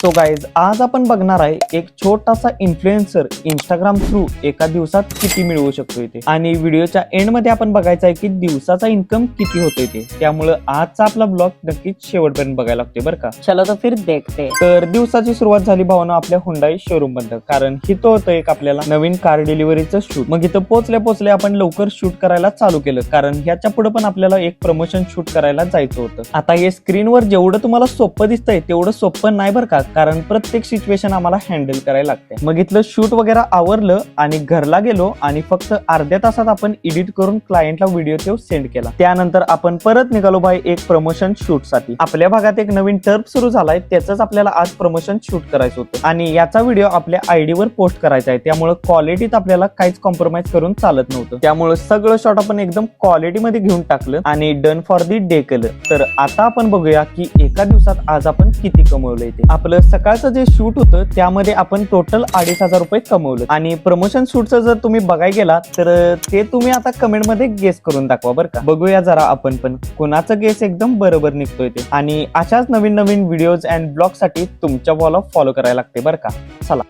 So guys, आज आपण बघणार आहे एक छोटासा इन्फ्लुएन्सर इंस्टाग्राम थ्रू एका दिवसात किती मिळवू शकतो इथे, आणि व्हिडिओच्या एंड मध्ये आपण बघायचं आहे की दिवसाचा इन्कम किती होतोय ते. त्यामुळे आजचा आपला ब्लॉग नक्कीच शेवटपर्यंत बघायला लागते बरं का. चलो तो फिर देखते हैं. तर दिवसाची सुरुवात झाली भावना आपल्या हुंडाई शोरूम बद्दल, कारण इथं होतं एक आपल्याला नवीन कार डिलिव्हरीचं शूट. मग इथं पोचल्या आपण लवकर शूट करायला चालू केलं, कारण ह्याच्या पुढे पण आपल्याला एक प्रमोशन शूट करायला जायचं होतं. आता हे स्क्रीनवर जेवढं तुम्हाला सोपं दिसतंय तेवढं सोपं नाही बरं का, कारण प्रत्येक सिच्युएशन आम्हाला हँडल करायला लागते. मग इथलं शूट वगैरे आवरलं आणि घरला गेलो आणि फक्त अर्ध्या तासात आपण एडिट करून क्लायंटला व्हिडिओ तो सेंड केला. त्यानंतर आपण परत निघालो बाय एक प्रमोशन शूट साठी. आपल्या भागात एक नवीन टर्फ सुरू झालाय, त्याच आपल्याला आज प्रमोशन शूट करायचं होतं आणि याचा व्हिडिओ आपल्या आयडी वर पोस्ट करायचा आहे. त्यामुळे क्वालिटीत आपल्याला काहीच कॉम्प्रोमाइज करून चालत नव्हतं. त्यामुळे सगळं शॉट आपण एकदम क्वालिटी मध्ये घेऊन टाकलं आणि डन फॉर दी डे केलं. तर आता आपण बघूया की एका दिवसात आज आपण किती कमवलंय ते. आपलं सकाळचं जे शूट होतं त्यामध्ये आपण टोटल 2,500 रुपये कमवलं. आणि प्रमोशन शूटचं जर तुम्ही बघायला गेला तर ते तुम्ही आता कमेंट मध्ये गेस करून दाखवा बरं का. बघूया जरा आपण पण कोणाचं गेस एकदम बरोबर निघतोय ते. आणि अशाच नवीन नवीन व्हिडिओज अँड ब्लॉग साठी तुमच्या वॉल फॉलो करायला लागते बरं का. चला.